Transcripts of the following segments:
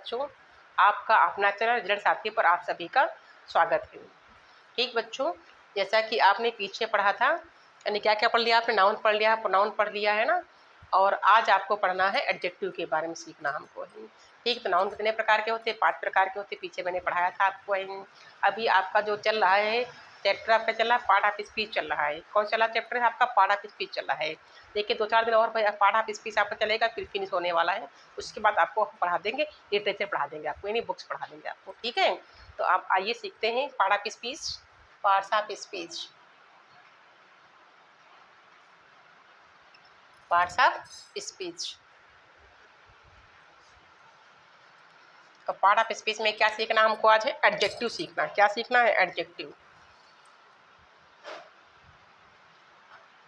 बच्चों, आपका अपना चैनल रिजल्ट साथी पर आप सभी का स्वागत है। ठीक बच्चों, जैसा कि आपने पीछे पढ़ा था, यानी क्या क्या पढ़ लिया आपने, नाउन पढ़ लिया, प्रोनाउन पढ़ लिया है ना, और आज आपको पढ़ना है एडजेक्टिव के बारे में सीखना हमको है। ठीक, तो नाउन कितने प्रकार के होते हैं? 5 प्रकार के होते हैं, पीछे मैंने पढ़ाया था आपको। अभी आपका जो चल रहा है चैप्टर, आपका चल रहा है पार्ट ऑफ स्पीच चल रहा है। कौन सा चैप्टर है आपका? पार्ट ऑफ स्पीच चल रहा है। देखिए 2-4 दिन और पार्ट ऑफ स्पीच आपका चलेगा, फिर फिनिश होने वाला है। उसके बाद आपको पढ़ा देंगे लिटरेचर, पढ़ा देंगे आपको, यानी बुक्स पढ़ा देंगे आपको। ठीक है, तो आप आइए सीखते हैं part of speech. Parts of speech, parts of speech. तो पार्ट ऑफ स्पीच में क्या सीखना हमको आज है? एडजेक्टिव सीखना। क्या सीखना है? एडजेक्टिव।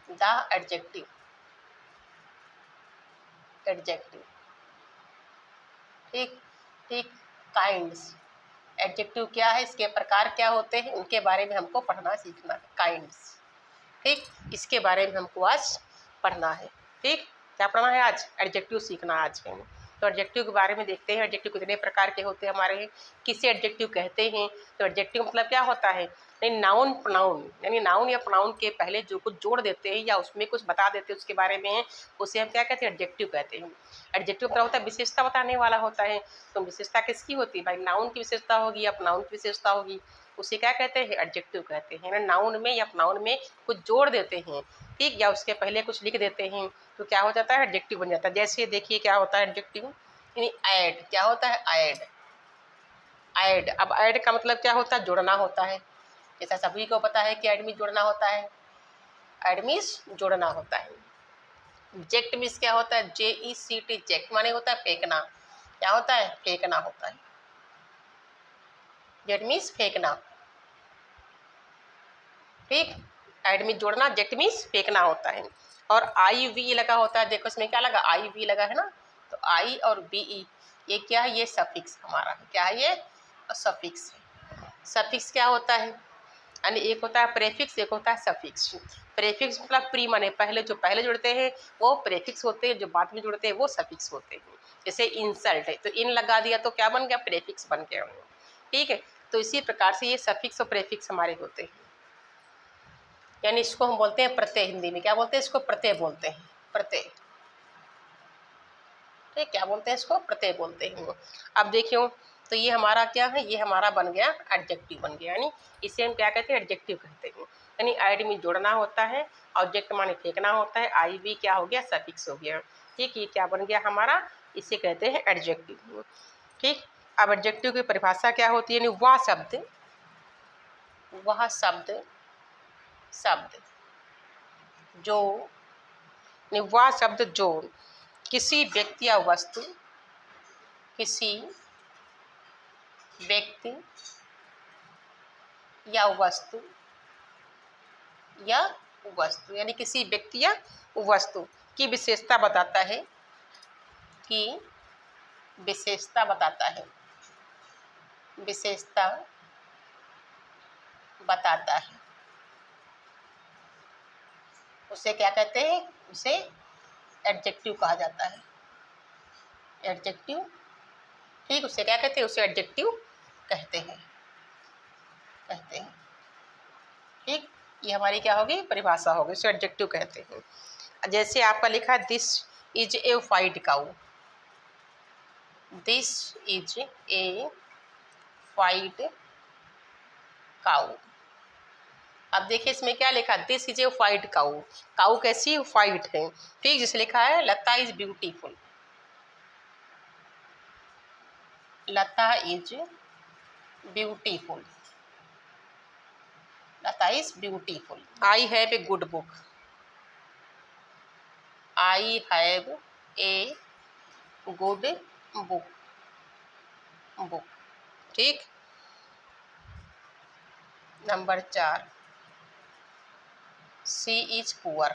The adjective, adjective. ठीक ठीक, काइंड्स। एडजेक्टिव क्या है, इसके प्रकार क्या होते हैं, उनके बारे में हमको पढ़ना सीखना है। काइंड्स, ठीक, इसके बारे में हमको आज पढ़ना है। ठीक, क्या पढ़ना है आज? एडजेक्टिव सीखना आज है। तो एडजेक्टिव के बारे में देखते हैं। एडजेक्टिव कितने प्रकार के होते हैं हमारे, किसे एडजेक्टिव कहते हैं। तो एडजेक्टिव मतलब क्या होता है? नाउन प्रोनाउन, यानी नाउन या प्रोनाउन के पहले जो कुछ जोड़ देते हैं या उसमें कुछ बता देते हैं उसके बारे में, उसे हम क्या कहते हैं? एडजेक्टिव कहते हैं। एडजेक्टिव मतलब होता है विशेषता बताने वाला होता है। तो विशेषता किसकी होती है भाई? नाउन की विशेषता होगी या प्रोनाउन की विशेषता होगी, उसे क्या कहते हैं? एडजेक्टिव कहते हैं। ना नाउन में या प्रोनाउन में कुछ जोड़ देते हैं, ठीक, या उसके पहले कुछ लिख देते हैं, तो क्या हो जाता है? एडजेक्टिव बन जाता है। जैसे देखिए क्या होता है एडजेक्टिव, यानी ऐड। क्या होता है? ऐड। ऐड, अब ऐड का मतलब क्या होता है? जोड़ना होता है। जैसा सभी को पता है कि ऐड मीन्स जोड़ना होता है। ऐड मीन्स जोड़ना होता है। जेक्ट मीन्स क्या होता है? JECT, जेक्ट माने होता है फेंकना। क्या होता है? फेंकना होता है। जेट मीन्स फेंकना। ठीक, ऐड मीन्स जोड़ना, जेट मीन्स फेंकना होता है। और IV लगा होता है। देखो इसमें क्या लगा? IV लगा है ना, तो I और BE ये क्या है? ये सफिक्स हमारा है। क्या है ये? सफिक्स है। सफिक्स क्या होता है? यानी एक होता है प्रेफिक्स, एक होता है सफिक्स। प्रेफिक्स मतलब प्री माने पहले, जो पहले जुड़ते हैं वो प्रेफिक्स होते हैं, जो बाद में जुड़ते हैं वो सफिक्स होते हैं। जैसे इंसल्ट है तो इन लगा दिया तो क्या बन गया? प्रेफिक्स बन गया। ठीक है, तो इसी प्रकार से ये सफिक्स और प्रेफिक्स हमारे होते हैं। यानी इसको हम बोलते हैं प्रत्यय। हिंदी में क्या बोलते हैं? इसको प्रत्यय बोलते हैं। प्रत्यय, ठीक, क्या बोलते हैं? इसको प्रत्यय बोलते हैं। अब देखियो, तो ये हमारा क्या है? ये हमारा बन गया एडजेक्टिव बन गया। यानी इसे हम क्या कहते हैं? एडजेक्टिव कहते हैं। यानी ऐड में जोड़ना होता है, ऑब्जेक्ट माने फेंकना होता है, IV क्या हो गया? सफिक्स हो गया। ठीक, ये क्या बन गया हमारा? इसे कहते हैं एडजेक्टिव। ठीक, अब एडजेक्टिव की परिभाषा क्या होती है? यानी वह शब्द, वह शब्द, शब्द जो, वह शब्द जो किसी व्यक्ति या वस्तु, किसी व्यक्ति या वस्तु, या वस्तु, यानी किसी व्यक्ति या वस्तु की विशेषता बताता है, की विशेषता बताता है, विशेषता बताता है, उसे क्या कहते हैं? उसे एडजेक्टिव कहा जाता है। एडजेक्टिव, ठीक, उसे क्या कहते हैं? उसे एडजेक्टिव कहते हैं, कहते हैं। ठीक, ये हमारी क्या होगी? परिभाषा होगी, उसे एडजेक्टिव कहते हैं। जैसे आपका लिखा है this is a white cow, this is a white cow. अब देखिए इसमें क्या लिखा? This is a white cow. Cow कैसी? व्हाइट है। ठीक, जिसे लिखा है Lata is beautiful, Lata is beautiful, Lata is beautiful. I have a good book, I have a good book, book. ठीक, नंबर 4, सी इज पुअर।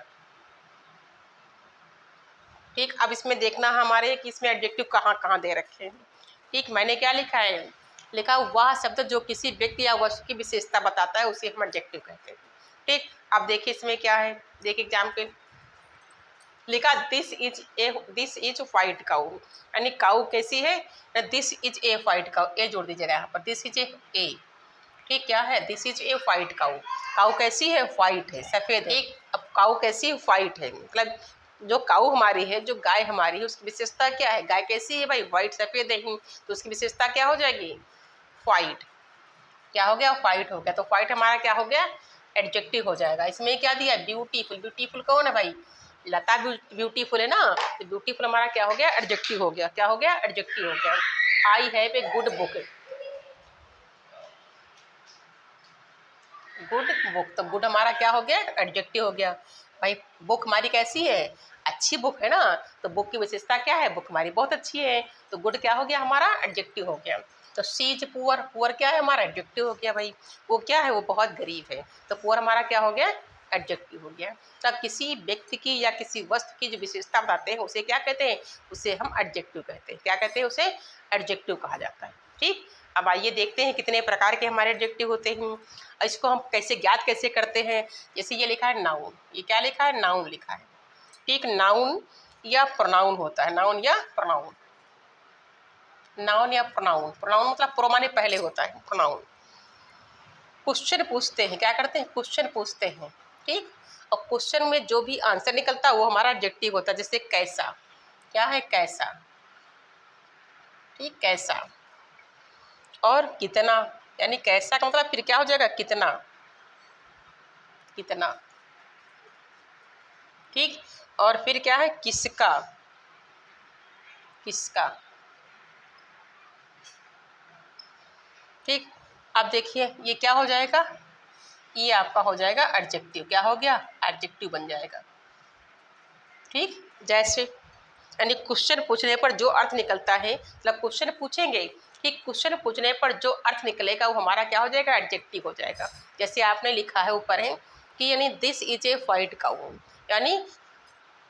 ठीक, अब इसमें देखना हमारे कि इसमें एडजेक्टिव कहाँ कहाँ दे रखे हैं। ठीक, मैंने क्या लिखा है? लिखा वह शब्द जो किसी व्यक्ति या वस्तु की विशेषता बताता है उसे हम एडजेक्टिव कहते हैं। ठीक, अब देखिए इसमें क्या है, देखिए एग्जाम पे लिखा दिस इज व्हाइट काऊ, यानी काऊ कैसी है, दिस इज ए व्हाइट काऊ, ए जोड़ दीजिएगा यहाँ पर, दिस इज ए, ठीक, क्या है, this is a white cow, cow कैसी है, व्हाइट है, सफेद है। अब काऊ कैसी है, व्हाइट है, मतलब जो काऊ हमारी है, जो गाय हमारी है, उसकी विशेषता क्या है, गाय कैसी है भाई, व्हाइट सफेद है, तो उसकी विशेषता क्या हो जाएगी, व्हाइट, क्या हो गया, व्हाइट हो गया। तो व्हाइट हमारा क्या हो गया, एडजेक्टिव हो जाएगा। इसमें क्या दिया, ब्यूटीफुल, ब्यूटीफुल कौन है भाई, लता ब्यूटीफुल है ना, तो ब्यूटीफुल हमारा क्या हो गया, एडजेक्टिव हो गया, क्या हो गया, एडजेक्टिव हो गया। आई have a good book, good book, तो गुड हमारा क्या हो गया, एडजेक्टिव हो गया। भाई बुक हमारी कैसी है, अच्छी बुक है ना, तो बुक की विशेषता क्या है, बुक हमारी बहुत अच्छी है, तो गुड क्या हो गया हमारा, एडजेक्टिव हो गया। तो सी इज पुअर, पुअर क्या है हमारा, एडजेक्टिव हो गया भाई, वो क्या है, वो बहुत गरीब है, तो पुअर हमारा क्या हो गया, एडजेक्टिव हो गया। तब किसी व्यक्ति की या किसी वस्तु की जो विशेषता बताते हैं उसे क्या कहते हैं, उसे हम एडजेक्टिव कहते हैं, क्या कहते हैं, उसे एडजेक्टिव कहा जाता है। ठीक, अब आइए देखते हैं कितने प्रकार के हमारे एडजेक्टिव होते हैं, इसको हम कैसे ज्ञात कैसे करते हैं। जैसे ये लिखा है नाउन, ये क्या लिखा है, नाउन लिखा है, ठीक, नाउन या प्रोनाउन होता है, नाउन या प्रोनाउन, नाउन या प्रोनाउन, प्रोनाउन मतलब प्रो माने पहले होता है, प्रोनाउन। क्वेश्चन पूछते हैं, क्या करते हैं, क्वेश्चन पूछते हैं, ठीक, और क्वेश्चन में जो भी आंसर निकलता है वो हमारा एडजेक्टिव होता है। जैसे कैसा, क्या है, कैसा, ठीक, कैसा, और कितना, यानी कैसा का मतलब फिर क्या हो जाएगा, कितना, कितना, ठीक, और फिर क्या है, किसका, किसका, ठीक। अब देखिए ये क्या हो जाएगा, ये आपका हो जाएगा एडजेक्टिव, क्या हो गया, एडजेक्टिव बन जाएगा, ठीक। जैसे यानी क्वेश्चन पूछने पर जो अर्थ निकलता है, मतलब क्वेश्चन पूछेंगे, ठीक, क्वेश्चन पूछने पर जो अर्थ निकलेगा वो हमारा क्या हो जाएगा, एडजेक्टिव हो जाएगा। जैसे आपने लिखा है ऊपर है कि यानी दिस इज ए व्हाइट काऊ, यानी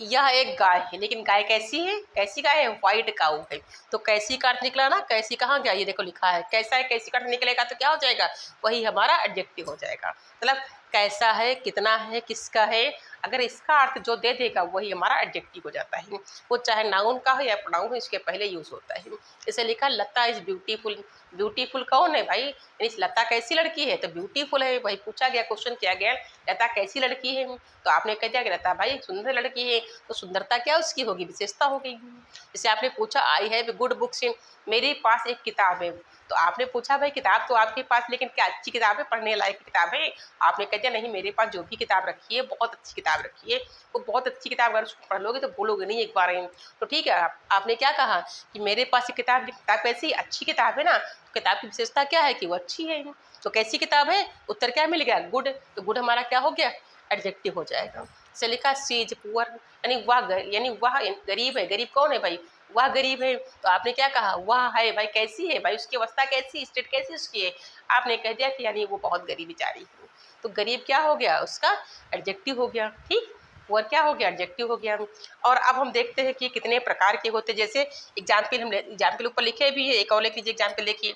यह एक गाय है, लेकिन गाय कैसी है, कैसी गाय है, व्हाइट काऊ है, तो कैसी का अर्थ निकला ना, कैसी कहाँ गया, ये देखो लिखा है कैसा है, कैसी का अर्थ निकलेगा तो क्या हो जाएगा, वही हमारा एडजेक्टिव हो जाएगा। मतलब कैसा है, कितना है, किसका है, अगर इसका अर्थ जो दे देगा वही हमारा एडजेक्टिव हो जाता है, वो चाहे नाउन का हो या प्रोनाउन हो, इसके पहले यूज होता है। इसे लिखा लता इज ब्यूटीफुल, ब्यूटीफुल कौन है भाई, यानी लता कैसी लड़की है, तो ब्यूटीफुल है, वही पूछा गया, क्वेश्चन किया गया लता कैसी लड़की है, तो आपने कह दिया कि लता भाई सुंदर लड़की है, तो सुंदरता क्या उसकी होगी, विशेषता हो गई। जैसे आपने पूछा आई हैव गुड बुक्स, मेरे पास एक किताब है, तो आपने पूछा भाई किताब तो आपके पास, लेकिन क्या अच्छी किताब है, पढ़ने लायक किताब है, आपने कह दिया नहीं मेरे पास जो भी किताब रखी है बहुत अच्छी किताब रखी है, वो बहुत अच्छी किताब अगर उसको पढ़ लोगे तो बोलोगे नहीं एक बार ही। तो ठीक है, आपने क्या कहा कि मेरे पास एक किताब, किताब कैसी अच्छी किताब है ना, तो किताब की विशेषता क्या है कि वो अच्छी है, तो कैसी किताब है, उत्तर क्या मिल गया, गुड, तो गुड हमारा क्या हो गया, एडजेक्टिव हो जाएगा। से लिखा सी इज पुअर, यानी वह गरीब है, गरीब कौन है भाई, वह गरीब है, तो आपने क्या कहा, वह है भाई कैसी है भाई, उसकी अवस्था कैसी, स्टेट कैसी उसकी है, आपने कह दिया कि यानी वो बहुत गरीब बेचारी है, तो गरीब क्या हो गया, उसका एडजेक्टिव हो गया, ठीक, पुअर क्या हो गया, एडजेक्टिव हो गया। और अब हम देखते हैं कि कितने प्रकार के होते, जैसे एग्जाम्पल हम एग्जाम्पल ऊपर लिखे भी है, एक और लिख लीजिए एग्जाम्पल, देखिए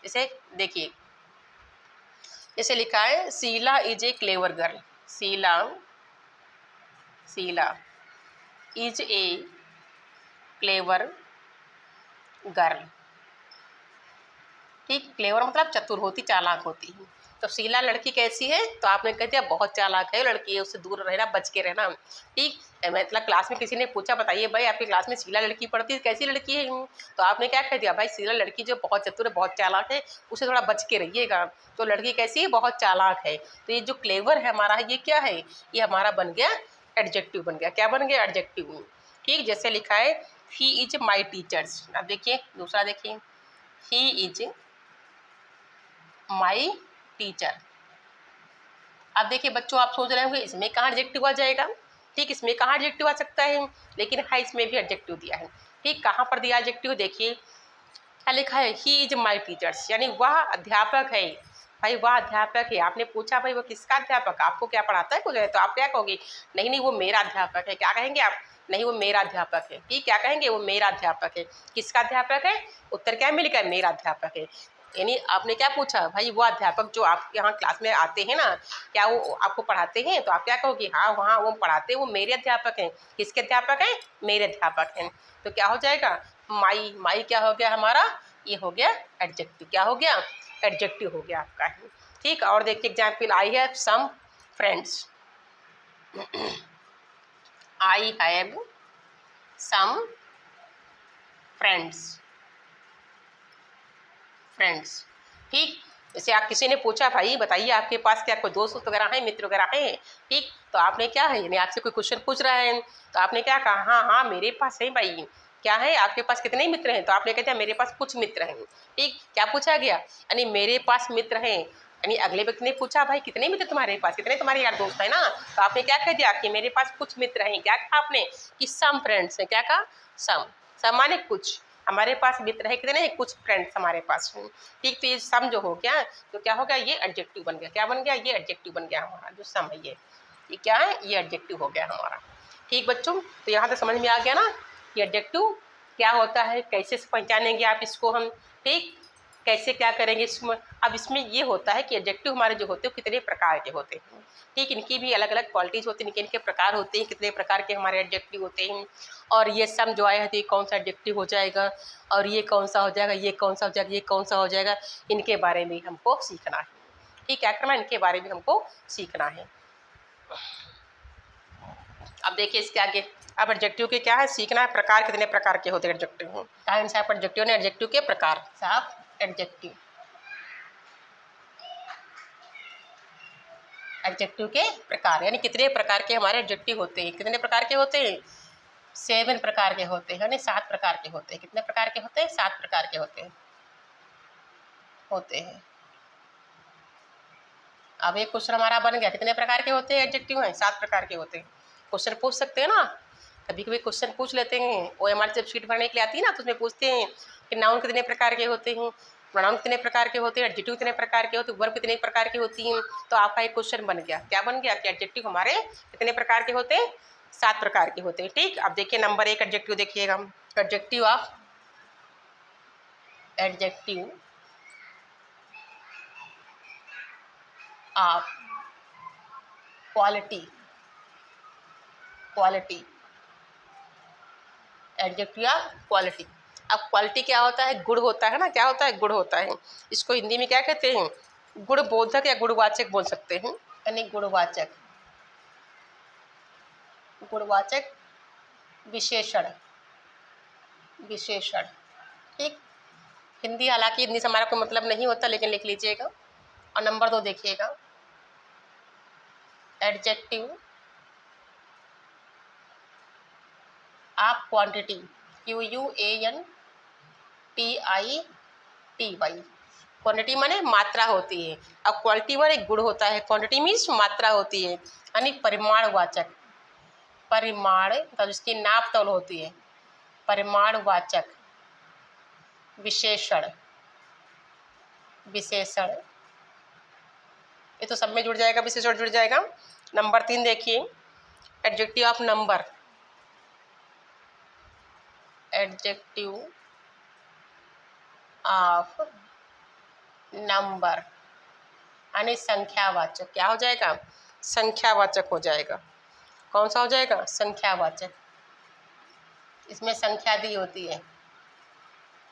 जैसे देखिए, जैसे लिखा है Sheela is a clever girl, Sheela, Sheela is a clever girl, ठीक, क्लेवर मतलब चतुर होती, चालाक होती है, तो शीला लड़की कैसी है, तो आपने कह दिया बहुत चालाक है लड़की है, उससे दूर रहना, बच के रहना, ठीक। मतलब क्लास में किसी ने पूछा बताइए भाई आपकी क्लास में शीला लड़की पढ़ती है, कैसी लड़की है, तो आपने क्या कह दिया भाई शीला लड़की जो बहुत चतुर है, बहुत चालाक है, उसे थोड़ा बच के रहिएगा, तो लड़की कैसी है, बहुत चालाक है, तो ये जो क्लेवर है हमारा, ये क्या है, ये हमारा बन गया एडजेक्टिव, बन गया, क्या बन गया, एडजेक्टिव, ठीक। जैसे लिखा है ही इज माई टीचर्स, अब देखिए दूसरा देखिए, ही इज माई टीचर, अब देखिए बच्चों आप सोच रहे होंगे इसमें कहाँ एडजेक्टिव आ जाएगा, ठीक, इसमें कहाँ एडजेक्टिव आ सकता है, लेकिन हाँ इसमें भी एडजेक्टिव दिया है, ठीक, कहाँ पर दिया एडजेक्टिव, देखिए क्या लिखा है, ही इज माई टीचर्स, यानी वह अध्यापक है, भाई वह अध्यापक है, आपने पूछा भाई वो किसका अध्यापक, आपको क्या पढ़ाता है कुछ है, तो आप क्या कहोगे, नहीं नहीं वो मेरा अध्यापक है, क्या कहेंगे आप, नहीं वो मेरा अध्यापक है, ठीक, क्या कहेंगे, वो मेरा अध्यापक है, किसका अध्यापक है, उत्तर क्या मिल गया, मेरा अध्यापक है। यानी आपने क्या पूछा भाई, वो अध्यापक जो आप यहाँ क्लास में आते हैं ना, क्या वो आपको पढ़ाते हैं? तो आप क्या कहोगे, हाँ वहाँ वो पढ़ाते हैं, वो मेरे अध्यापक हैं। किसके अध्यापक हैं? मेरे अध्यापक हैं। तो क्या हो जाएगा, माई। माई क्या हो गया हमारा, ये हो गया एडजेक्टिव। क्या हो गया, एडजेक्टिव हो गया आपका। ठीक, और देखिए example, I have some friends. I have some friends. Friends, ठीक। जैसे आप किसी ने पूछा भाई बताइए आपके पास क्या कोई दोस्त वगैरह है, मित्र वगैरह है, ठीक। तो आपने क्या है, यानी आपसे कोई क्वेश्चन पूछ रहा है, तो आपने क्या कहा, हाँ हाँ मेरे पास है भाई। क्या है, आपके पास कितने मित्र हैं? तो आपने कहते हैं मेरे पास कुछ मित्र हैं। ठीक, क्या पूछा गया, यानी मेरे पास मित्र हैं, यानी अगले व्यक्ति ने पूछा भाई कितने मित्र तुम्हारे पास, कितने तुम्हारे यार दोस्त है ना। तो आपने क्या कह दिया कि मेरे पास कुछ मित्र हैं। क्या कहा आपने कि सम फ्रेंड्स है। क्या कहा, सम। सम माने कुछ, हमारे पास मित्र है कितने हैं, कुछ फ्रेंड्स हमारे पास हैं। ठीक, तो ये सम जो हो गया, तो क्या हो गया, ये एडजेक्टिव बन गया। क्या बन गया, ये एडजेक्टिव बन गया हमारा जो सम है। ये क्या है, ये एडजेक्टिव हो गया हमारा। ठीक बच्चों, तो यहाँ तक समझ में आ गया ना कि एडजेक्टिव क्या होता है, कैसे पहचानेंगे आप इसको हम। ठीक, कैसे क्या करेंगे इसमें। अब इसमें ये होता है कि एडजेक्टिव हमारे जो होते हैं कितने प्रकार के होते हैं। ठीक, इनकी भी अलग अलग क्वालिटीज होती हैं, इनके प्रकार होते हैं, कितने प्रकार के हमारे एडजेक्टिव होते हैं। और ये सम जो आया है तो ये कौन सा एडजेक्टिव हो जाएगा, और ये कौन सा हो जाएगा, ये कौन सा हो जाएगा, ये कौन सा हो जाएगा, इनके बारे में हमको सीखना है। ठीक, क्या करना है, इनके बारे में हमको सीखना है। अब देखिए इसके आगे, अब एडजेक्टिव के क्या है, सीखना है प्रकार, कितने प्रकार के होते हैं एडजेक्टिव। टाइम साहब एडजेक्टिव ने एडजेक्टिव के प्रकार, साहब एडजेक्टिव, एडजेक्टिव के प्रकार, यानी कितने प्रकार के हमारे एडजेक्टिव होते हैं। कितने प्रकार के होते हैं, 7 प्रकार के होते हैं, यानी 7 प्रकार के होते हैं। कितने प्रकार के होते हैं, 7 प्रकार के होते हैं। अब एक क्वेश्चन हमारा बन गया, कितने प्रकार के होते हैं एडजेक्टिव हैं, 7 प्रकार के होते हैं। क्वेश्चन पूछ सकते हैं ना, कभी कभी क्वेश्चन पूछ लेते हैं। OMR जब शीट भरने के लिए आती है ना, तो उसमें पूछते हैं कि नाउन कितने प्रकार के होते हैं, प्रोनाउन कितने प्रकार के होते हैं, एडजेक्टिव कितने प्रकार के होते हैं, वर्ब कितने प्रकार की होती हैं। तो आपका एक क्वेश्चन बन गया। क्या बन गया कि एडजेक्टिव हमारे कितने प्रकार के होते हैं, 7 प्रकार के होते हैं। ठीक, अब देखिए नंबर 1 एडजेक्टिव देखिएगा। Adjective of, adjective of quality, quality, adjective of quality. अब क्वालिटी क्या होता है, गुण होता है ना, क्या होता है, गुण होता है। इसको हिंदी में क्या कहते हैं, गुणबोधक या गुणवाचक बोल सकते हैं, यानी गुणवाचक, गुणवाचक विशेषण, विशेषण। ठीक, हिंदी, हालांकि हिंदी से हमारा कोई मतलब नहीं होता, लेकिन लिख लीजिएगा। और नंबर 2 देखिएगा, adjective of quantity, QUANTITY। Quantity माने मात्रा होती है, अब क्वालिटी माने गुण होता है, क्वांटिटी मीन्स मात्रा होती है, यानी परिमाणवाचक, परिमाण मतलब जिसकी नाप तौल होती है, परिमाणवाचक विशेषण, विशेषण। ये तो सब में जुड़ जाएगा, विशेषण जुड़ जाएगा। नंबर 3 देखिए, adjective of number, adjective of number, यानी संख्यावाचक। क्या हो जाएगा, संख्यावाचक हो जाएगा। कौन सा हो जाएगा, संख्यावाचक। इसमें संख्या दी होती है,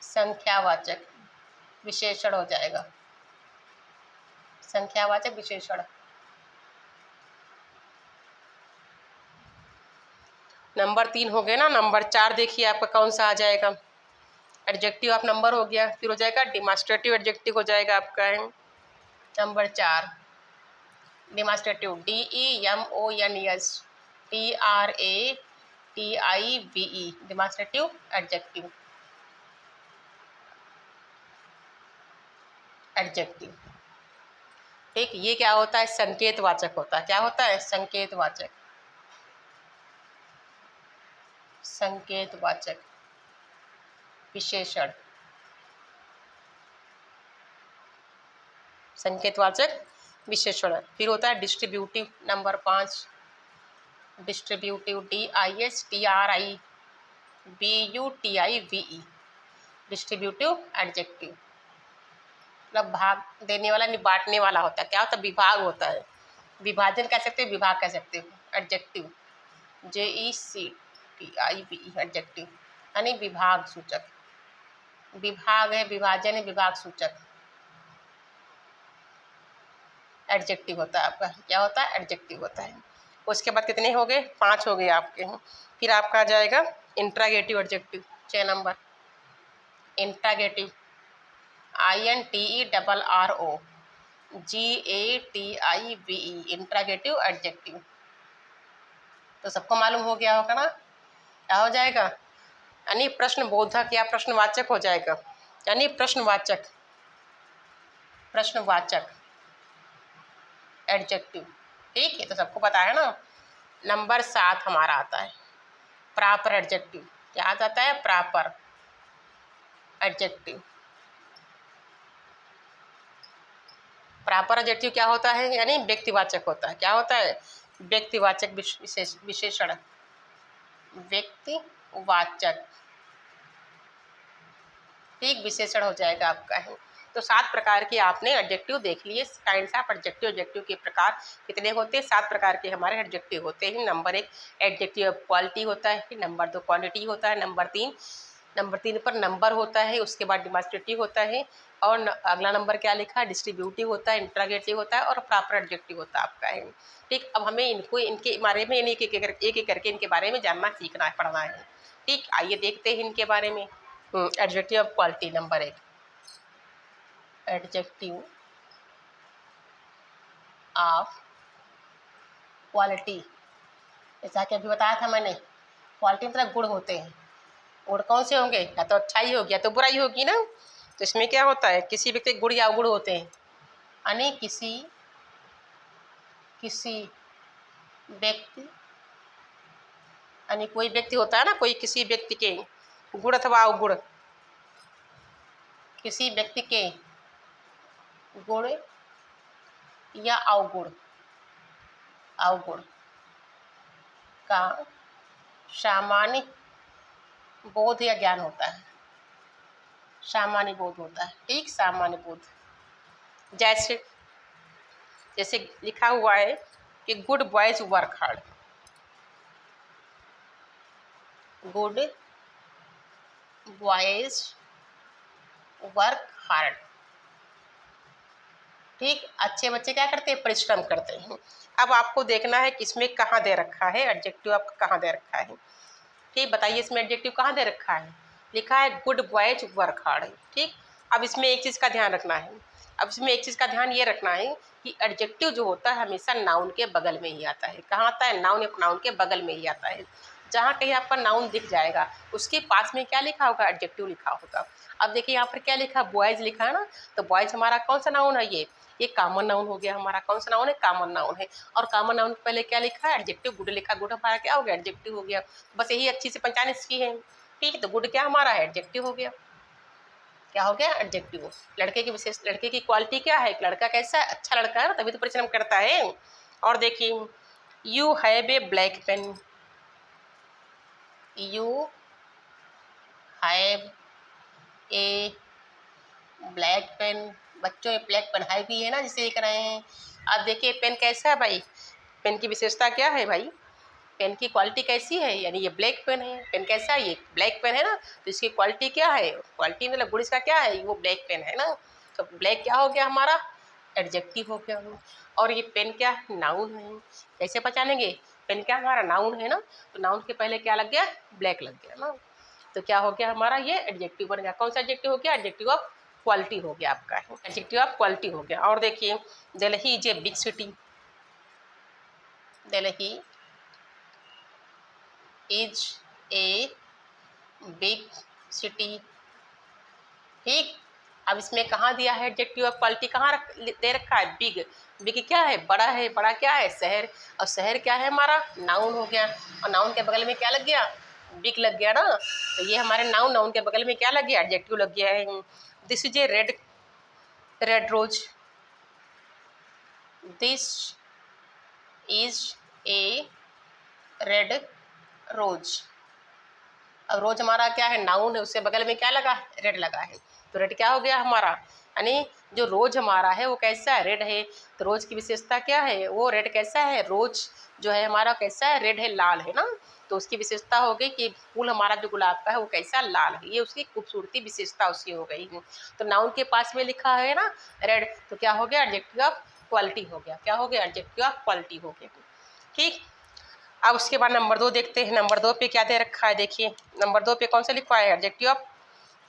संख्यावाचक विशेषण हो जाएगा, संख्यावाचक विशेषण। नंबर 3 हो गया ना। नंबर 4 देखिए आपका कौन सा आ जाएगा, एडजेक्टिव ऑफ नंबर हो गया, फिर हो जाएगा डिमॉन्स्ट्रेटिव एडजेक्टिव हो जाएगा आपका है number 4, demonstrative, DEMONS TRATIVE, demonstrative adjective, adjective. ठीक, ये क्या होता है, संकेतवाचक होता है। क्या होता है, संकेतवाचक, संकेतवाचक विशेषण, संकेतवाचक विशेषण। फिर होता है distributive, number 5, distributive, DISTRIBUTIVE, distributive adjective. मतलब भाग देने वाला नहीं, बांटने वाला होता है। क्या होता है? विभाग होता है। विभाजन कह सकते हो, विभाग कह सकते हो। एडजेक्टिव, JECTIV, एडजेक्टिव यानी विभाग सूचक। विभाग है, विभाजन है, विभाग सूचक एडजेक्टिव होता है आपका। क्या होता है? एडजेक्टिव होता है। उसके बाद कितने हो गए? 5 हो गए आपके। फिर आपका आ जाएगा interrogative adjective. 6 number interrogative, INTERROGATIVE, interrogative adjective. तो सबको मालूम हो गया होगा ना? क्या हो जाएगा? यानी प्रश्नबोधक या प्रश्नवाचक हो जाएगा, यानी प्रश्नवाचक, प्रश्नवाचक एडजेक्टिव। ठीक है, तो सबको पता है ना। नंबर 7 हमारा आता है प्रॉपर एडजेक्टिव। क्या आ जाता है? Proper adjective. प्रॉपर एडजेक्टिव क्या होता है? यानी व्यक्तिवाचक होता है। क्या होता है? व्यक्तिवाचक विशेषण, व्यक्तिवाचक, ठीक, विशेषण हो जाएगा आपका है। तो 7 प्रकार के आपने एडजेक्टिव देख लिए। काइंड्स ऑफ एडजेक्टिव, एडजेक्टिव के प्रकार कितने होते हैं? 7 प्रकार के हमारे एडजेक्टिव होते हैं। नंबर 1 एडजेक्टिव ऑफ क्वालिटी होता है, नंबर 2 क्वांटिटी होता है, नंबर 3 पर नंबर होता है, उसके बाद डिमॉन्स्ट्रेटिव होता है, और अगला नंबर क्या लिखा है? डिस्ट्रीब्यूटिव होता है, इंट्रागेटिव होता है, और प्रॉपर एडजेक्टिव होता है आपका है। ठीक, अब हमें इनको, इनके बारे में एक एक करके इनके बारे में जानना, सीखना है, पढ़ना है। ठीक, आइए देखते हैं इनके बारे में। Adjective of quality number 1, adjective of quality. जैसा कि अभी बताया था मैंने, क्वालिटी मतलब गुण होते हैं। गुण कौन से होंगे? या तो अच्छाई होगी या तो बुराई होगी ना। तो इसमें क्या होता है? किसी व्यक्ति के गुण या अवगुण होते हैं, यानी किसी व्यक्ति, यानी कोई व्यक्ति होता है ना, कोई किसी व्यक्ति के गुण अथवा अवगुण, किसी व्यक्ति के गुण या अवगुण का सामान्य बोध या ज्ञान होता है। सामान्य बोध होता है। ठीक, सामान्य बोध। जैसे लिखा हुआ है कि good boys work hard. Good boys work hard. ठीक, अच्छे बच्चे क्या करते हैं? परिश्रम करते हैं। अब आपको देखना है कि इसमें कहाँ दे रखा है एडजेक्टिव, आपका कहाँ दे रखा है। ठीक, बताइए इसमें एडजेक्टिव कहाँ दे रखा है? लिखा है गुड बॉयज वर्क हार्ड। ठीक, अब इसमें एक चीज़ का ध्यान रखना है। अब इसमें एक चीज़ का ध्यान ये रखना है कि एडजेक्टिव जो होता है हमेशा नाउन के बगल में ही आता है। कहाँ आता है? नाउन के बगल में ही आता है। जहाँ कहीं आपका नाउन दिख जाएगा उसके पास में क्या लिखा होगा? एडजेक्टिव लिखा होगा। अब देखिए यहाँ पर क्या लिखा? बॉयज लिखा है ना, तो बॉयज हमारा कौन सा नाउन है? ये कॉमन नाउन हो गया हमारा। कौन सा नाउन है? कॉमन नाउन है। और कॉमन नाउन के पहले क्या लिखा है? एडजेक्टिव। गुड लिखा, गुड हमारा क्या हो गया? एडजेक्टिव हो गया। बस यही अच्छी से पहचान इसकी है। ठीक है, तो गुड क्या हमारा है? एडजेक्टिव हो गया। क्या हो गया? एडजेक्टिव। लड़के की विशेष, लड़के की क्वालिटी क्या है? लड़का कैसा है? अच्छा लड़का है ना, तभी तो परिश्रम करता है। और देखिए, you have a black pen. You have a black pen. बच्चों ये ब्लैक पेन है भी है ना, जिसे लिख रहे हैं। अब देखिए पेन कैसा है भाई? पेन की विशेषता क्या है भाई? पेन की क्वालिटी कैसी है? यानी ये ब्लैक पेन है। पेन कैसा है? ये ब्लैक पेन है ना, तो इसकी क्वालिटी क्या है? क्वालिटी मतलब गुण इसका क्या है? वो ब्लैक पेन है ना। तो ब्लैक क्या हो गया हमारा? एडजेक्टिव हो गया। और ये पेन क्या? नाउन है। कैसे पहचानेंगे? पेन क्या हमारा? नाउन है ना, तो नाउन के पहले क्या लग गया? ब्लैक लग गया ना। तो क्या हो गया हमारा? ये एडजेक्टिव बन गया। कौन सा एडजेक्टिव हो गया? एडजेक्टिव ऑफ क्वालिटी हो गया आपका। एडजेक्टिव ऑफ क्वालिटी हो गया। और देखिए, Delhi is a big city. Delhi is a big city. ठीक, अब इसमें कहाँ दिया है एडजेक्टिव ऑफ क्वालिटी? कहाँ दे रखा है? बिग। बिग क्या है? बड़ा है। बड़ा क्या है? शहर। और शहर क्या है हमारा? नाउन हो गया। और नाउन के बगल में क्या लग गया? बिग लग गया ना। तो ये हमारे नाउन के बगल में क्या लग गया? एडजेक्टिव लग गया है। This is a red rose. This is a red rose. अब रोज हमारा क्या है? नाउन है, उसके बगल में क्या लगा? रेड लगा है। तो रेड क्या हो गया हमारा? यानी जो रोज हमारा है वो कैसा है, रेड है। तो रोज की विशेषता क्या है, वो रेड कैसा है, रोज जो है हमारा कैसा है, रेड है, लाल है ना। तो उसकी विशेषता हो गई कि फूल हमारा जो गुलाब का है वो कैसा, लाल है। ये उसकी खूबसूरती विशेषता उसकी हो गई। तो नाउन के पास में लिखा है ना रेड, तो क्या हो गया, एडजेक्टिव ऑफ क्वालिटी हो गया। क्या हो गया, एडजेक्टिव ऑफ क्वालिटी हो गया। ठीक, अब उसके बाद नंबर 2 देखते हैं। नंबर 2 पे क्या दे रखा है, देखिए नंबर 2 पे कौन सा लिखवा है, एडजेक्टिव ऑफ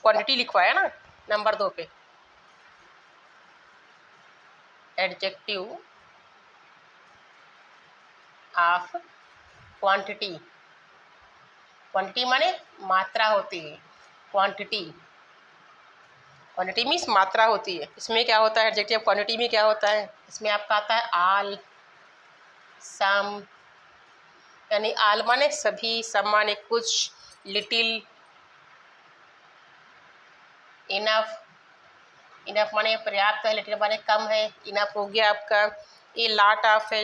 क्वांटिटी लिखवा है ना नंबर 2 पे, एडजेक्टिव ऑफ क्वांटिटी। क्वांटिटी माने मात्रा होती है, क्वांटिटी, क्वांटिटी मीन्स मात्रा होती है। इसमें क्या होता है, एडजेक्टिव ऑफ क्वांटिटी में क्या होता है, इसमें आपका आता है आल, सम, यानी आल माने सभी, सम माने कुछ, लिटिल, इनफ, इनफ माने पर्याप्त है, लिटिल माने कम है। इनफ हो गया आपका। ए लॉट ऑफ है,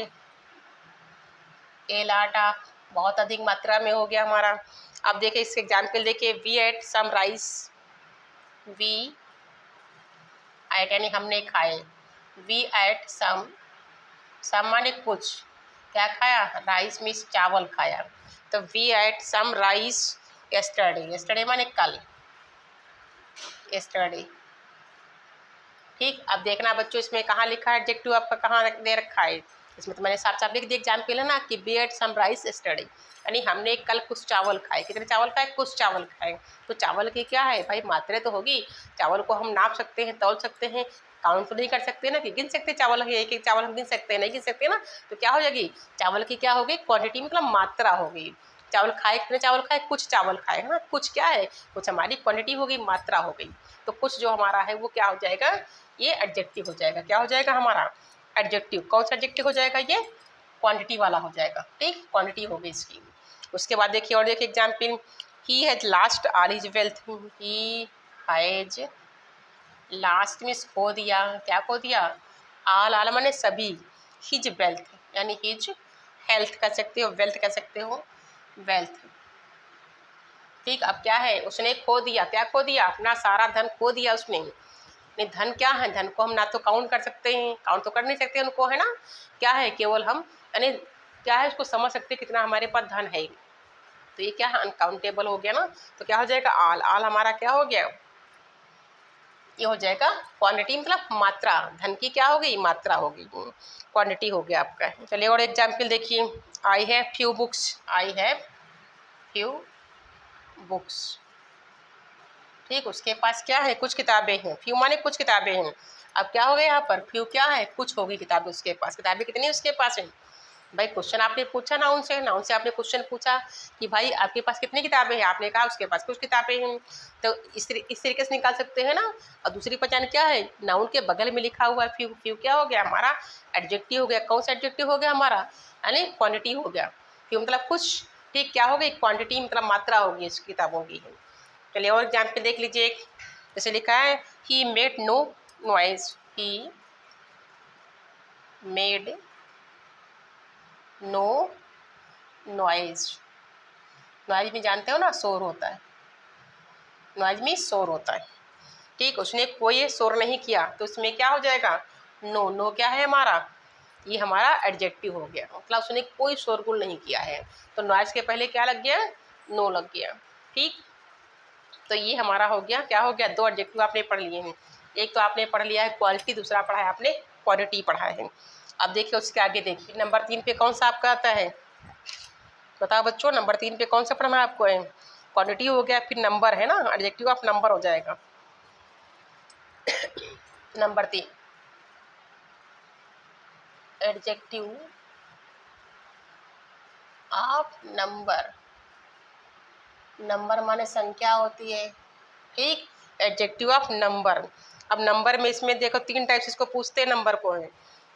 ए लॉट ऑफ बहुत अधिक मात्रा में हो गया हमारा। अब देखिए इसके एग्जाम्पल देखिए, we ate some rice, we ate यानी हमने खाए, वी एट सम, सम माने कुछ, क्या खाया, राइस मीन्स चावल खाया। तो we ate some rice yesterday, yesterday माने कल, यस्टरडे। ठीक, अब देखना बच्चों इसमें कहाँ लिखा है एडजेक्टिव आपका, कहाँ दे रखा है। इसमें तो मैंने साफ साफ लिख दिया एग्जाम्पल है ना कि we ate some rice yesterday, यानी हमने कल कुछ चावल खाए। कितने चावल खाए, कुछ चावल खाए। तो चावल की क्या है भाई, मात्रा तो होगी। चावल को हम नाप सकते हैं, तौल सकते हैं, काउंट तो नहीं कर सकते ना कि गिन सकते चावल, एक एक चावल हम गिन सकते हैं, नहीं गिन सकते ना। तो क्या हो जाएगी, चावल की क्या होगी, क्वांटिटी मतलब मात्रा होगी। चावल खाए, कितने चावल खाए, कुछ चावल खाए, है ना। कुछ क्या है, कुछ हमारी क्वांटिटी होगी, मात्रा हो गई। तो कुछ जो हमारा है वो क्या हो जाएगा, ये एडजेक्टिव हो जाएगा। क्या हो जाएगा हमारा, एडजेक्टिव। कौन सा एडजेक्टिव हो जाएगा, ये क्वांटिटी वाला हो जाएगा। ठीक, क्वांटिटी हो गई इसकी। उसके बाद देखिए और देखिए example, he has last all his wealth, he has last means खो दिया, क्या खो दिया, आल, आल माने सभी, हिज वेल्थ यानी हिज हेल्थ कह सकते हो, वेल्थ कह सकते हो, वेल्थ। ठीक, अब क्या है, उसने खो दिया, क्या खो दिया, अपना सारा धन खो दिया उसने। नहीं, धन क्या है, धन को हम ना तो काउंट कर सकते हैं, काउंट तो कर नहीं सकते उनको, है ना। क्या है, केवल हम यानी क्या है, उसको समझ सकते हैं कितना हमारे पास धन है। तो ये क्या है, अनकाउंटेबल हो गया ना। तो क्या हो जाएगा, आल, आल हमारा क्या हो गया, ये हो जाएगा क्वांटिटी मतलब मात्रा। धन की क्या हो गई, मात्रा हो गई, क्वांटिटी हो गया आपका। चलिए और एग्जाम्पल देखिए, I have few books, I have few books. ठीक, उसके पास क्या है, कुछ किताबें हैं, फ्यू माने कुछ किताबें हैं। अब क्या हो गया यहाँ पर, फ्यू क्या है, कुछ होगी किताबें उसके पास। किताबें कितनी उसके पास है, भाई क्वेश्चन आपने पूछा नाउन से, नाउन से आपने क्वेश्चन पूछा कि भाई आपके पास कितनी किताबें हैं, आपने कहा उसके पास कुछ किताबें हैं। तो इस तरीके से निकाल सकते हैं ना। और दूसरी पहचान क्या है, नाउन के बगल में लिखा हुआ है फ्यू, फ्यू क्या हो गया हमारा, एडजेक्टिव हो गया। कौन सा एडजेक्टिव हो गया हमारा, यानी क्वांटिटी हो गया। फ्यू मतलब कुछ, ठीक, क्या हो गई, क्वांटिटी मतलब मात्रा होगी इस किताबों की। चलिए और एग्जाम्पल देख लीजिए, जैसे लिखा है, he made no noise, he made no noise. Noise में जानते हो ना, शोर होता है, नॉइज में शोर होता है। ठीक, उसने कोई शोर नहीं किया, तो उसमें क्या हो जाएगा, नो, नो क्या है हमारा, ये हमारा एडजेक्टिव हो गया, मतलब उसने कोई शोरगुल नहीं किया है। तो नॉइज के पहले क्या लग गया, नो लग गया। ठीक, तो ये हमारा हो गया, क्या हो गया, दो एडजेक्टिव आपने पढ़ लिए हैं। एक तो आपने पढ़ लिया है क्वालिटी, दूसरा पढ़ा है आपने क्वांटिटी पढ़ा है। अब देखिए उसके आगे देखिए, नंबर 3 पे कौन सा आपका आता है, बताओ बच्चों, नंबर 3 पे कौन सा पढ़ना है आपको है, क्वांटिटी हो गया, फिर नंबर है ना, एडजेक्टिव ऑफ नंबर हो जाएगा। Number 3 adjective of number, number माने संख्या होती है। ठीक, एडजेक्टिव ऑफ नंबर। अब नंबर में इसमें देखो 3 टाइप से इसको पूछते हैं नंबर को है।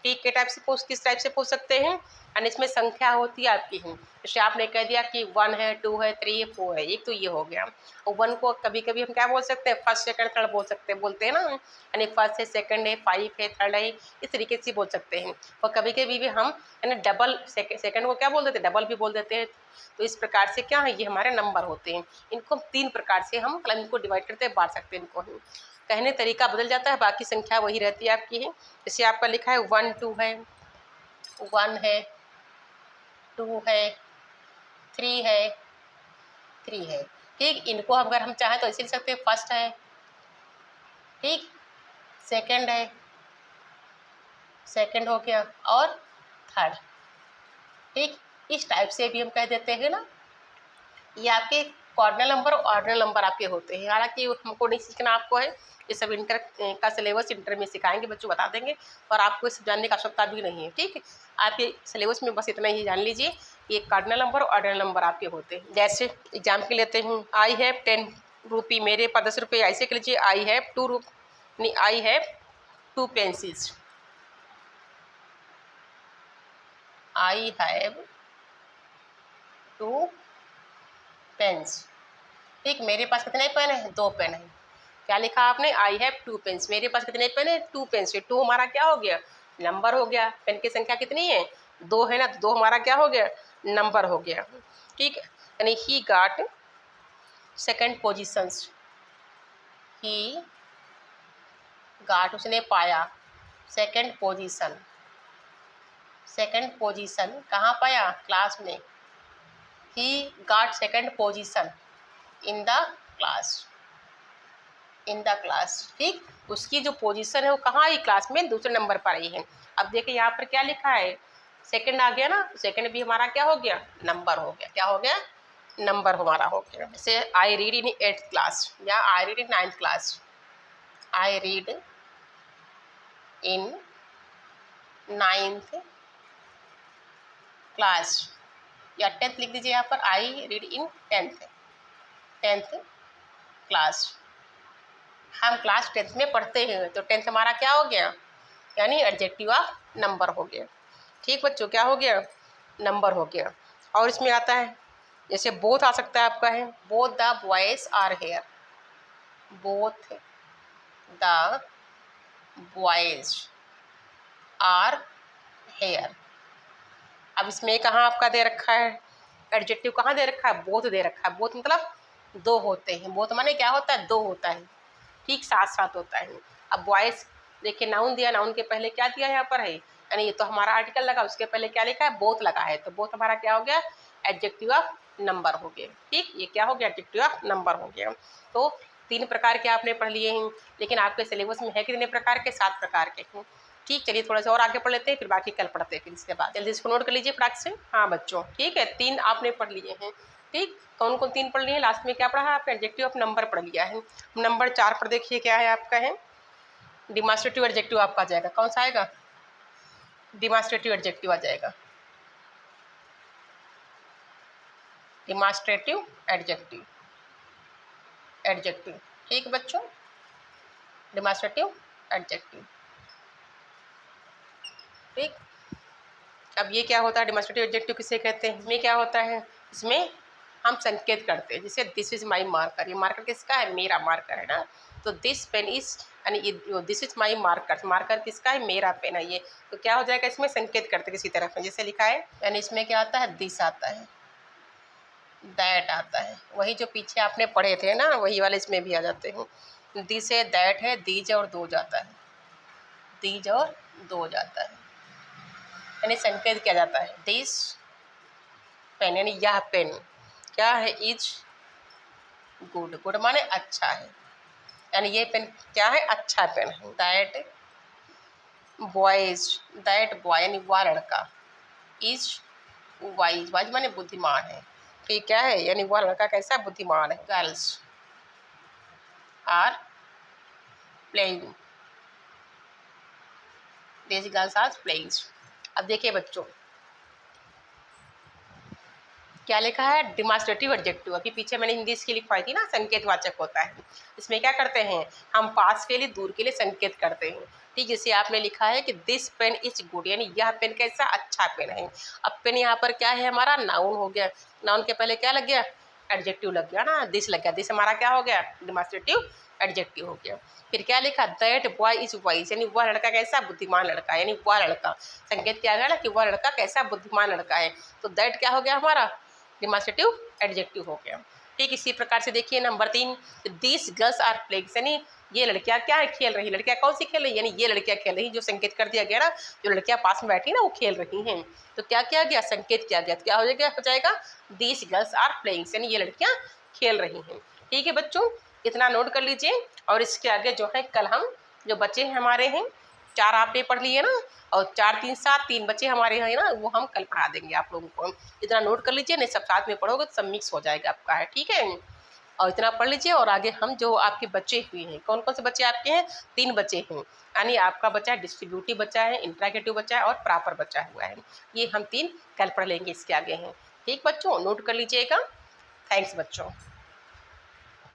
ठीक, के टाइप से किस टाइप से पूछ सकते हैं, एंड इसमें संख्या होती है आपकी है। जैसे आपने कह दिया कि 1 है, 2 है, 3 है, 4 है, एक तो ये हो गया। और 1 को कभी कभी हम क्या बोल सकते हैं, फर्स्ट सेकंड थर्ड बोल सकते हैं, बोलते हैं ना, यानी फर्स्ट है, सेकंड है, 5 है, थर्ड है, इस तरीके से बोल सकते हैं। और कभी कभी भी हम यानी डबल सेकंड को क्या बोल देते हैं, डबल भी बोल देते हैं। तो इस प्रकार से क्या है, ये हमारे नंबर होते हैं। इनको 3 प्रकार से हम मतलब इनको डिवाइड करते हैं, बांट सकते हैं इनको। कहने तरीका बदल जाता है, बाकी संख्या वही रहती है आपकी है। जैसे आपका लिखा है 1 2 है, 1 है, 2 है, 3 है, 3 है। ठीक, इनको अगर हम चाहें तो ऐसे लिख सकते हैं, फर्स्ट है, ठीक, सेकंड है, सेकंड हो गया, और थर्ड। ठीक, इस टाइप से भी हम कह देते हैं ना। ये आपके कॉर्डिनल नंबर और ऑर्डिनल नंबर आपके होते हैं। हालांकि हमको नहीं सीखना आपको है, ये सब इंटर का सिलेबस इंटर में सिखाएंगे, बच्चों बता देंगे, और आपको इस जानने की आवश्यकता भी नहीं है। ठीक है, आपके सिलेबस में बस इतना ही जान लीजिए, ये कार्डिनल नंबर और ऑर्डिनल नंबर आपके होते हैं। जैसे एग्जाम के लेते हैं, आई हैव 10 रुपी, मेरे पास 10 रुपये, ऐसे कर लीजिए, I have 2 rupee, I have 2 pencils, I have 2 pens. ठीक, मेरे पास कितने पेन है? 2 पेन है। क्या लिखा आपने? आई हैव 2 पेन्स, मेरे पास कितने पेन है? 2 पेन्स। 2 हमारा क्या हो गया? नंबर हो गया। पेन की संख्या कितनी है? 2 है ना, तो 2 हमारा क्या हो गया? नंबर हो गया। ठीक, यानी he got second positions, he got, उसने पाया, सेकंड पोजीशन, सेकंड पोजीशन कहाँ पाया? क्लास में। He got second position in the class, in the class. ठीक, उसकी जो पोजीशन है वो कहाँ आई? क्लास में दूसरे नंबर पर आई है। अब देखिए यहाँ पर क्या लिखा है? सेकंड आ गया ना, सेकंड भी हमारा क्या हो गया? नंबर हो गया। क्या हो गया? नंबर हमारा हो गया। जैसे I read in 8th class, या I read in 9th class, I read in 9th class, या 10th लिख दीजिए यहाँ पर, I read in 10th class. हम क्लास 10th में पढ़ते हैं, तो 10th हमारा क्या हो गया? यानी एडजेक्टिव ऑफ नंबर हो गया। ठीक बच्चों, क्या हो गया? नंबर हो गया। और इसमें आता है, जैसे बोथ आ सकता है आपका है, both the boys are here, both the boys are here. अब इसमें कहाँ आपका दे रखा है? एडजेक्टिव कहाँ दे रखा है? बोथ दे रखा है। बोथ मतलब 2 होते हैं। बोथ माने क्या होता है? 2 होता है। ठीक, साथ साथ होता है। अब बॉयज देखिए, नाउन दिया, नाउन के पहले क्या दिया यहाँ पर है? यानी ये तो हमारा आर्टिकल लगा, उसके पहले क्या लिखा है? बोथ लगा है, तो बोथ हमारा क्या हो गया? एडजेक्टिव ऑफ नंबर हो गया। ठीक, ये क्या हो गया? एडजेक्टिव ऑफ नंबर हो गया। तो 3 प्रकार के आपने पढ़ लिए हैं, लेकिन आपके सिलेबस में है कितने प्रकार के? 7 प्रकार के हैं। ठीक, चलिए थोड़ा सा और आगे पढ़ लेते हैं, फिर बाकी कल पढ़ते हैं। फिर इसके बाद जल्दी इसको नोट कर लीजिए फटाक से। हाँ बच्चों, ठीक है, 3 आपने पढ़ लिए हैं। ठीक, कौन कौन 3 पढ़ लिए हैं? लास्ट में क्या पढ़ा है आपने? एडजेक्टिव ऑफ नंबर पढ़ लिया है। नंबर 4 पर देखिए क्या है आपका है? डिमॉन्स्ट्रेटिव एडजेक्टिव आपका आ जाएगा। कौन सा आएगा? डिमॉन्स्ट्रेटिव एडजेक्टिव आ जाएगा, डिमॉन्स्ट्रेटिव एडजेक्टिव, एडजेक्टिव। ठीक बच्चों, डिमॉन्स्ट्रेटिव एडजेक्टिव। ठीक, अब ये क्या होता है? डिमॉन्स्ट्रेटिव एडजेक्टिव किसे कहते हैं? इसमें क्या होता है? इसमें हम संकेत करते हैं। जैसे दिस इज माई मार्कर, ये मार्कर किसका है? मेरा मार्कर है ना। तो दिस पेन इज, यानी this is my marker, marker किसका है? मेरा पेन है ये। तो क्या हो जाएगा? इसमें संकेत करते किसी तरफ में, जैसे लिखा है, यानी इसमें क्या आता है? दिस आता है, दैट आता है। वही जो पीछे आपने पढ़े थे ना, वही वाले इसमें भी आ जाते हैं। दिस है, दैट है, दीज और दो जाता है, दीज और दो जाता है, यानी संकेत किया जाता है। दिस पेन, यानी यह पेन क्या है? इज गुड, गुड माने अच्छा है, यानी ये पेन क्या है? अच्छा पेन है। दैट बॉयज, दैट बॉय यानी वह लड़का, इज वाइज, वाइज माने बुद्धिमान है। तो ये क्या है? यानी वह लड़का कैसा? बुद्धिमान है। Girls are playing, this girls are playing. अब देखिए बच्चों क्या लिखा है? Demonstrative adjective. अभी पीछे मैंने इंग्लिश की लिखवाई थी ना, संकेतवाचक होता है। इसमें क्या करते हैं? हम पास के लिए, दूर के लिए संकेत करते हैं। ठीक, जैसे आपने लिखा है कि दिस पेन इज गुड, यानी यह पेन कैसा? अच्छा पेन है। अब पेन यहाँ पर क्या है? हमारा नाउन हो गया। नाउन के पहले क्या लग गया? एडजेक्टिव लग गया ना, दिस लग गया। दिस हमारा क्या हो गया? डिमॉन्स्ट्रेटिव एडजेक्टिव हो गया। फिर क्या लिखा? दैट बॉय इज वाइज, यानी वह लड़का कैसा? बुद्धिमान लड़का, यानी वह लड़का। संकेत क्या गया ना कि वह लड़का कैसा? बुद्धिमान लड़का है। तो दैट क्या हो गया हमारा? डिमॉन्स्ट्रेटिव एडजेक्टिव हो गया। ठीक, इसी प्रकार से देखिए number 3, this girls are playing, यानी ये लड़कियां क्या है, खेल रही। लड़कियां कौन सी खेल रही, यानी ये लड़कियां खेल रही, जो संकेत कर दिया गया ना, जो लड़कियां पास में बैठी ना वो खेल रही हैं। तो क्या किया गया, संकेत किया गया, तो क्या हो जाएगा, दीज गर्ल्स आर प्लेइंग, यानी ये लड़कियां खेल रही हैं। ठीक है बच्चों, इतना नोट कर लीजिए। और इसके आगे जो है कल हम जो बच्चे हमारे हैं 4 आपने पढ़ लिए ना, और 4 3 7 3 बच्चे हमारे हैं ना, वो हम कल पढ़ा देंगे आप लोगों को। इतना नोट कर लीजिए, नहीं सब साथ में पढ़ोगे तो सब मिक्स हो जाएगा आपका, है ठीक है। और इतना पढ़ लीजिए। और आगे हम जो आपके बच्चे हुए हैं, कौन कौन से बच्चे आपके हैं, 3 बच्चे हैं, यानी आपका बच्चा है डिस्ट्रीब्यूटिव बच्चा है, इंट्रागेटिव बच्चा है और प्रॉपर बच्चा हुआ है। ये हम 3 कल पढ़ लेंगे इसके आगे हैं। ठीक बच्चों, नोट कर लीजिएगा। थैंक्स बच्चों।